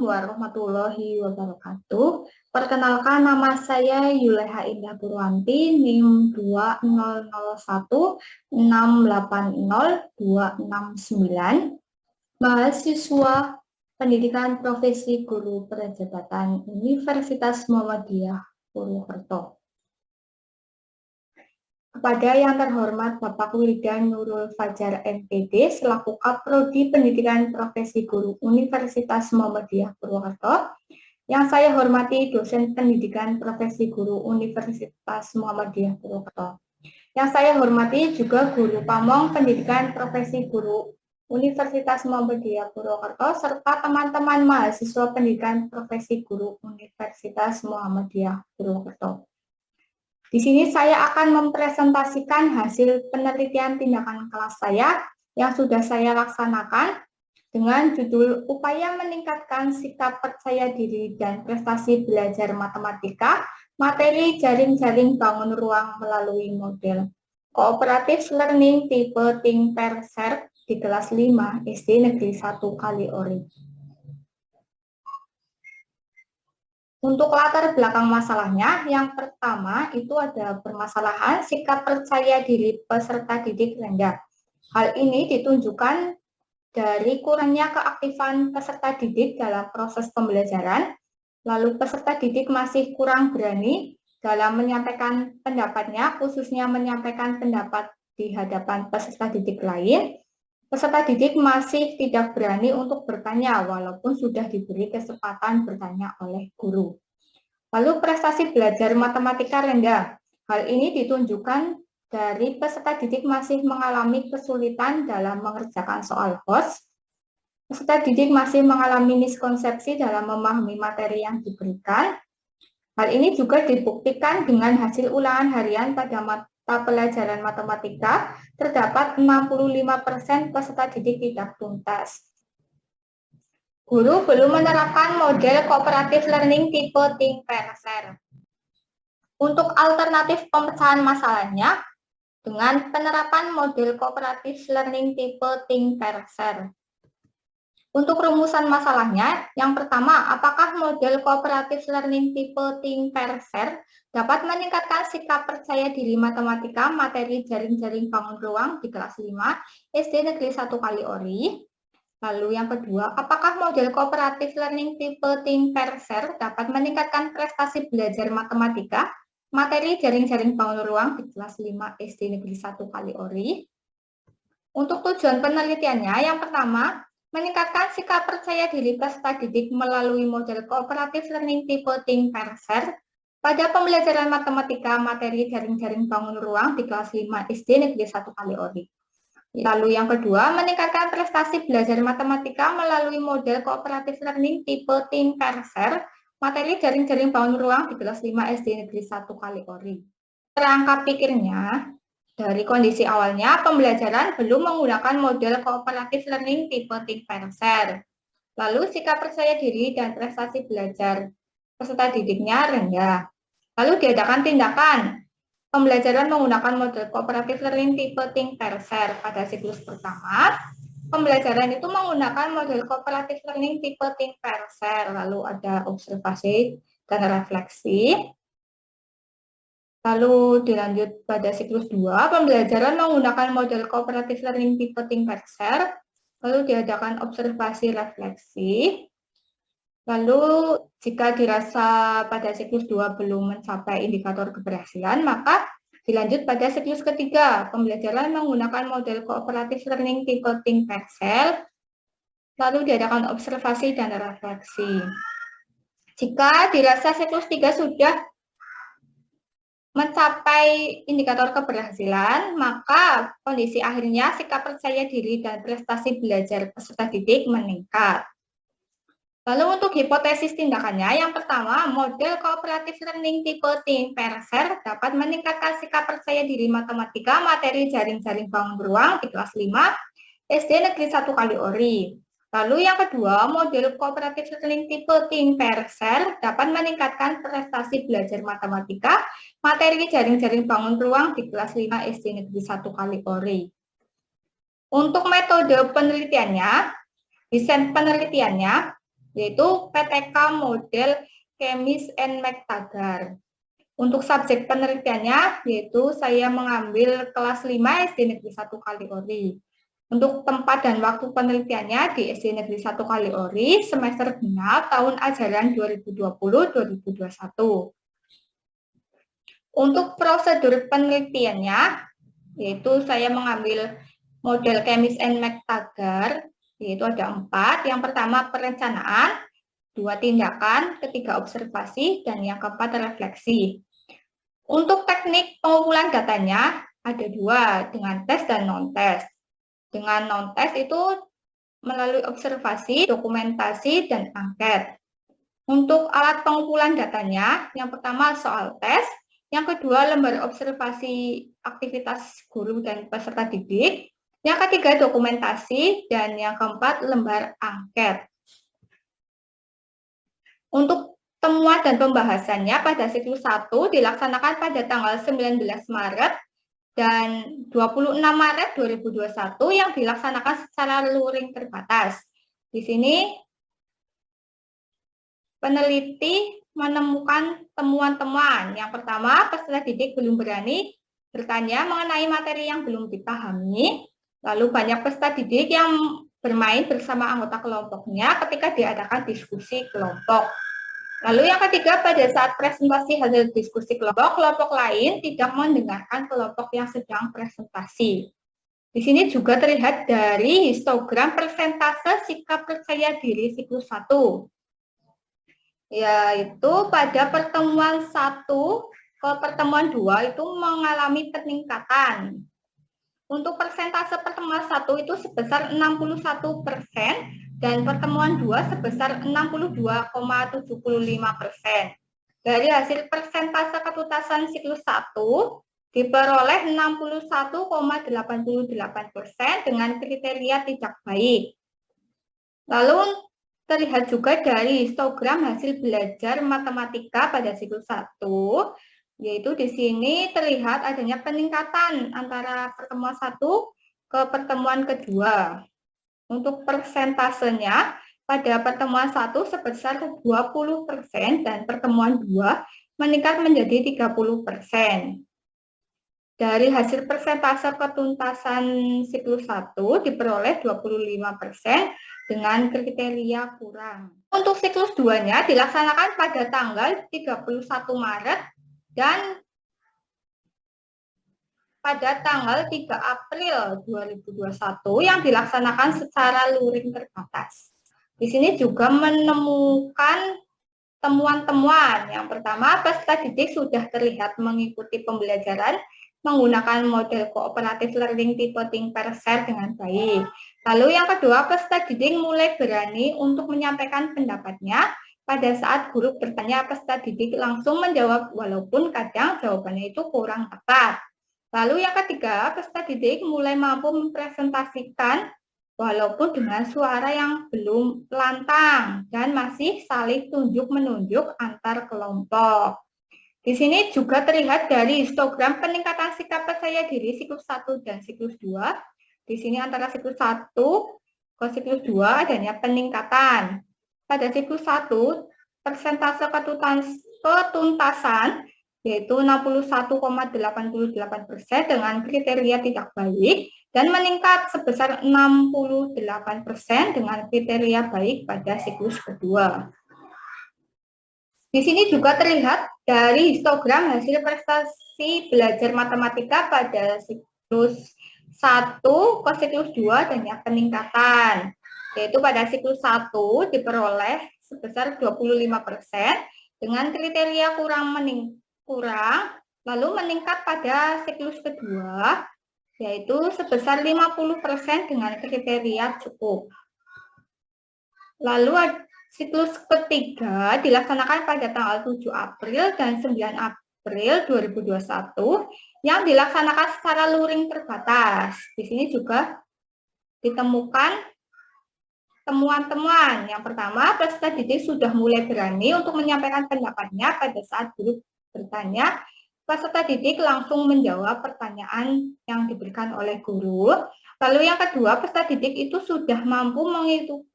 warahmatullahi wabarakatuh. Perkenalkan, nama saya Yuleha Indah Purwanti, NIM 2001680269, mahasiswa Pendidikan Profesi Guru Perjabatan Universitas Muhammadiyah Purwokerto. Kepada yang terhormat Bapak Wildan Nurul Fajar MPD selaku Kaprodi Pendidikan Profesi Guru Universitas Muhammadiyah Purwokerto, yang saya hormati dosen Pendidikan Profesi Guru Universitas Muhammadiyah Purwokerto, yang saya hormati juga Guru Pamong Pendidikan Profesi Guru Universitas Muhammadiyah Purwokerto, serta teman-teman mahasiswa Pendidikan Profesi Guru Universitas Muhammadiyah Purwokerto. Di sini saya akan mempresentasikan hasil penelitian tindakan kelas saya yang sudah saya laksanakan dengan judul Upaya Meningkatkan Sikap Percaya Diri dan Prestasi Belajar Matematika, materi jaring-jaring bangun ruang melalui model Cooperative Learning tipe Think Pair Share di kelas 5 SD Negeri 1 Kaliori. Untuk latar belakang masalahnya, yang pertama itu ada permasalahan sikap percaya diri peserta didik rendah. Hal ini ditunjukkan dari kurangnya keaktifan peserta didik dalam proses pembelajaran, lalu peserta didik masih kurang berani dalam menyampaikan pendapatnya, khususnya menyampaikan pendapat di hadapan peserta didik lain. Peserta didik masih tidak berani untuk bertanya walaupun sudah diberi kesempatan bertanya oleh guru. Lalu prestasi belajar matematika rendah. Hal ini ditunjukkan dari peserta didik masih mengalami kesulitan dalam mengerjakan soal HOS. Peserta didik masih mengalami miskonsepsi dalam memahami materi yang diberikan. Hal ini juga dibuktikan dengan hasil ulangan harian pada mata pelajaran matematika, terdapat 65% peserta didik tidak tuntas. Guru belum menerapkan model cooperative learning tipe Think Pair Share. Untuk alternatif pemecahan masalahnya, dengan penerapan model cooperative learning tipe Think Pair Share. Untuk rumusan masalahnya, yang pertama, apakah model cooperative learning tipe Think Pair Share dapat meningkatkan sikap percaya diri matematika materi jaring-jaring bangun ruang di kelas 5 SD Negeri 1 Kaliori? Lalu yang kedua, apakah model cooperative learning tipe Think Pair Share dapat meningkatkan prestasi belajar matematika materi jaring-jaring bangun ruang di kelas 5 SD Negeri 1 Kaliori? Untuk tujuan penelitiannya, yang pertama, meningkatkan sikap percaya diri peserta didik melalui model cooperative learning tipe Think Pair Share pada pembelajaran matematika materi jaring-jaring bangun ruang di kelas 5 SD Negeri 1 Kaliori. Lalu yang kedua, meningkatkan prestasi belajar matematika melalui model cooperative learning tipe Think Pair Share materi jaring-jaring bangun ruang di kelas 5 SD Negeri 1 Kaliori. Kerangka pikirnya, dari kondisi awalnya, pembelajaran belum menggunakan model cooperative learning tipe Think Pair Share. Lalu sikap percaya diri dan prestasi belajar peserta didiknya rendah. Lalu diadakan tindakan pembelajaran menggunakan model cooperative learning tipe Think Pair Share pada siklus pertama. Pembelajaran itu menggunakan model cooperative learning tipe Think Pair Share. Lalu ada observasi dan refleksi. Lalu dilanjut pada siklus 2, pembelajaran menggunakan model cooperative learning tipe Think Pair Share, lalu diadakan observasi refleksi. Lalu jika dirasa pada siklus 2 belum mencapai indikator keberhasilan, maka dilanjut pada siklus ketiga, pembelajaran menggunakan model cooperative learning tipe Think Pair Share, lalu diadakan observasi dan refleksi. Jika dirasa siklus 3 sudah mencapai indikator keberhasilan, maka kondisi akhirnya sikap percaya diri dan prestasi belajar peserta didik meningkat. Lalu untuk hipotesis tindakannya, yang pertama, model cooperative learning tipe Think Pair Share dapat meningkatkan sikap percaya diri matematika materi jaring-jaring bangun ruang di kelas 5 SD Negeri 1 Kaliori. Lalu yang kedua, model cooperative learning tipe Think Pair Share dapat meningkatkan prestasi belajar matematika materi jaring-jaring bangun ruang di kelas 5 SD Negeri 1 Kaliori. Untuk metode penelitiannya, desain penelitiannya, yaitu PTK model Kemis and McTaggart. Untuk subjek penelitiannya, yaitu saya mengambil kelas 5 SD Negeri 1 Kaliori. Untuk tempat dan waktu penelitiannya di SD Negeri 1 Kaliori, semester genap tahun ajaran 2020-2021. Untuk prosedur penelitiannya, yaitu saya mengambil model Kemis and McTaggart, yaitu ada 4. Yang pertama perencanaan, 2 tindakan, ketiga observasi, dan yang keempat refleksi. Untuk teknik pengumpulan datanya ada 2, dengan tes dan non-tes. Dengan non-tes itu melalui observasi, dokumentasi, dan angket. Untuk alat pengumpulan datanya, yang pertama soal tes, yang kedua lembar observasi aktivitas guru dan peserta didik, yang ketiga dokumentasi, dan yang keempat lembar angket. Untuk temuan dan pembahasannya pada siklus 1 dilaksanakan pada tanggal 19 Maret dan 26 Maret 2021 yang dilaksanakan secara luring terbatas. Di sini peneliti menemukan temuan-temuan. Yang pertama, peserta didik belum berani bertanya mengenai materi yang belum dipahami. Lalu banyak peserta didik yang bermain bersama anggota kelompoknya ketika diadakan diskusi kelompok. Lalu yang ketiga, pada saat presentasi hasil diskusi kelompok, kelompok lain tidak mendengarkan kelompok yang sedang presentasi. Di sini juga terlihat dari histogram persentase sikap percaya diri siklus 1. Yaitu pada pertemuan 1 ke pertemuan 2 itu mengalami peningkatan. Untuk persentase pertemuan 1 itu sebesar 61%, dan pertemuan 2 sebesar 62,75%. Dari hasil persentase ketuntasan siklus 1 diperoleh 61,88% dengan kriteria tidak baik. Lalu terlihat juga dari histogram hasil belajar matematika pada siklus 1, yaitu di sini terlihat adanya peningkatan antara pertemuan 1 ke pertemuan kedua. Untuk persentasenya, pada pertemuan 1 sebesar 20% dan pertemuan 2 meningkat menjadi 30%. Dari hasil persentase ketuntasan siklus 1 diperoleh 25% dengan kriteria kurang. Untuk siklus 2-nya dilaksanakan pada tanggal 31 Maret dan pada tanggal 3 April 2021 yang dilaksanakan secara luring terbatas. Di sini juga menemukan temuan-temuan. Yang pertama, peserta didik sudah terlihat mengikuti pembelajaran menggunakan model kooperatif learning tipe think pair share dengan baik. Lalu yang kedua, peserta didik mulai berani untuk menyampaikan pendapatnya. Pada saat guru bertanya, peserta didik langsung menjawab walaupun kadang jawabannya itu kurang tepat. Lalu yang ketiga, peserta didik mulai mampu mempresentasikan walaupun dengan suara yang belum lantang dan masih saling tunjuk-menunjuk antar kelompok. Di sini juga terlihat dari histogram peningkatan sikap percaya diri siklus 1 dan siklus 2. Di sini antara siklus 1 ke siklus 2 adanya peningkatan. Pada siklus 1, persentase ketuntasan yaitu 61,88% dengan kriteria tidak baik dan meningkat sebesar 68% dengan kriteria baik pada siklus kedua. Di sini juga terlihat dari histogram hasil prestasi belajar matematika pada siklus 1 ke siklus 2 dan yang peningkatan. Yaitu pada siklus 1 diperoleh sebesar 25% dengan kriteria kurang, lalu meningkat pada siklus kedua, yaitu sebesar 50% dengan kriteria cukup. Lalu siklus ketiga dilaksanakan pada tanggal 7 April dan 9 April 2021 yang dilaksanakan secara luring terbatas. Di sini juga ditemukan temuan-temuan. Yang pertama, peserta didik sudah mulai berani untuk menyampaikan pendapatnya pada saat guru bertanya. Peserta didik langsung menjawab pertanyaan yang diberikan oleh guru. Lalu yang kedua, peserta didik itu sudah mampu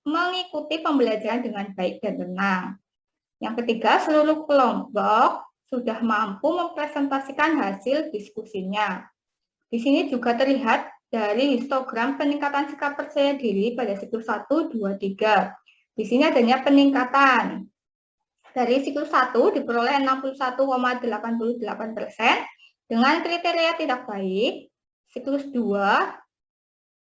mengikuti pembelajaran dengan baik dan tenang. Yang ketiga, seluruh kelompok sudah mampu mempresentasikan hasil diskusinya. Di sini juga terlihat dari histogram peningkatan sikap percaya diri pada siklus 1, 2, 3. Di sini adanya peningkatan. Dari siklus 1 diperoleh 61,88% dengan kriteria tidak baik. Siklus 2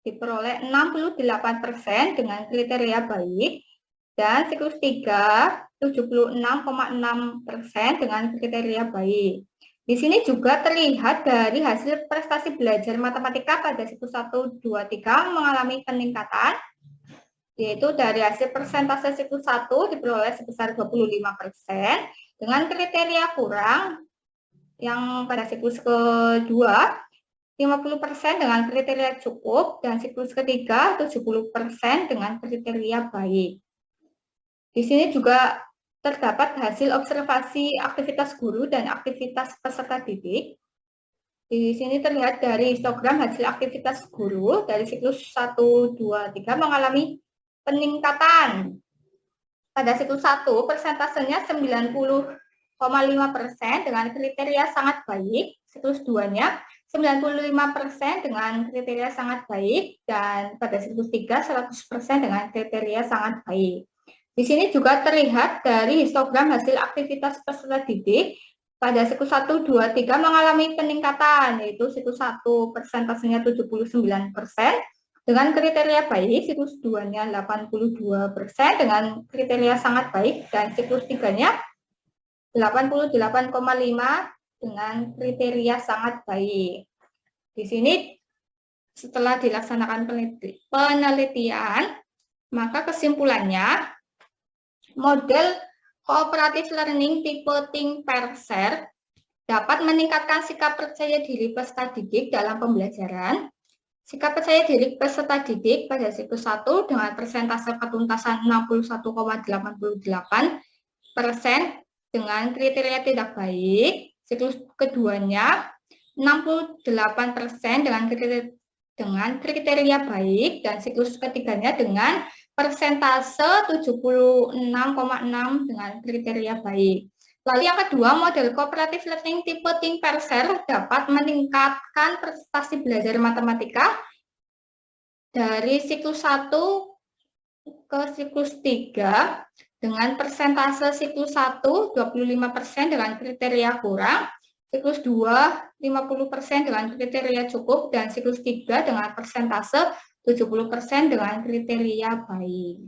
diperoleh 68% dengan kriteria baik, dan siklus 3 76,6% dengan kriteria baik. Di sini juga terlihat dari hasil prestasi belajar matematika pada siklus 1, 2, 3 mengalami peningkatan, yaitu dari hasil persentase siklus 1 diperoleh sebesar 25%, dengan kriteria kurang yang pada siklus kedua 50% dengan kriteria cukup, dan siklus ketiga 70% dengan kriteria baik. Di sini juga terdapat hasil observasi aktivitas guru dan aktivitas peserta didik. Di sini terlihat dari histogram hasil aktivitas guru dari siklus 1, 2, 3 mengalami peningkatan. Pada siklus 1, persentasenya 90,5% dengan kriteria sangat baik. Siklus 2-nya 95% dengan kriteria sangat baik, dan pada siklus 3 100% dengan kriteria sangat baik. Di sini juga terlihat dari histogram hasil aktivitas peserta didik pada siklus 1, 2, 3 mengalami peningkatan, yaitu siklus 1 persentasenya 79% dengan kriteria baik, siklus 2-nya 82% dengan kriteria sangat baik, dan siklus 3-nya 88,5% dengan kriteria sangat baik. Di sini setelah dilaksanakan penelitian, maka kesimpulannya model cooperative learning tipe Think Pair Share dapat meningkatkan sikap percaya diri peserta didik dalam pembelajaran. Sikap percaya diri peserta didik pada siklus 1 dengan persentase ketuntasan 61,88% dengan kriteria tidak baik. Siklus keduanya 68% dengan kriteria baik, dan siklus ketiganya dengan persentase 76,6 dengan kriteria baik. Lalu yang kedua, model cooperative learning tipe Think Pair Share dapat meningkatkan prestasi belajar matematika dari siklus 1 ke siklus 3 dengan persentase siklus 1 25% dengan kriteria kurang, siklus 2 50% dengan kriteria cukup, dan siklus 3 dengan persentase 70% dengan kriteria baik.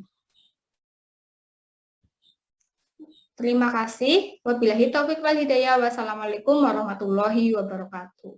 Terima kasih. Wabillahi taufiq wal hidayah. Wassalamualaikum warahmatullahi wabarakatuh.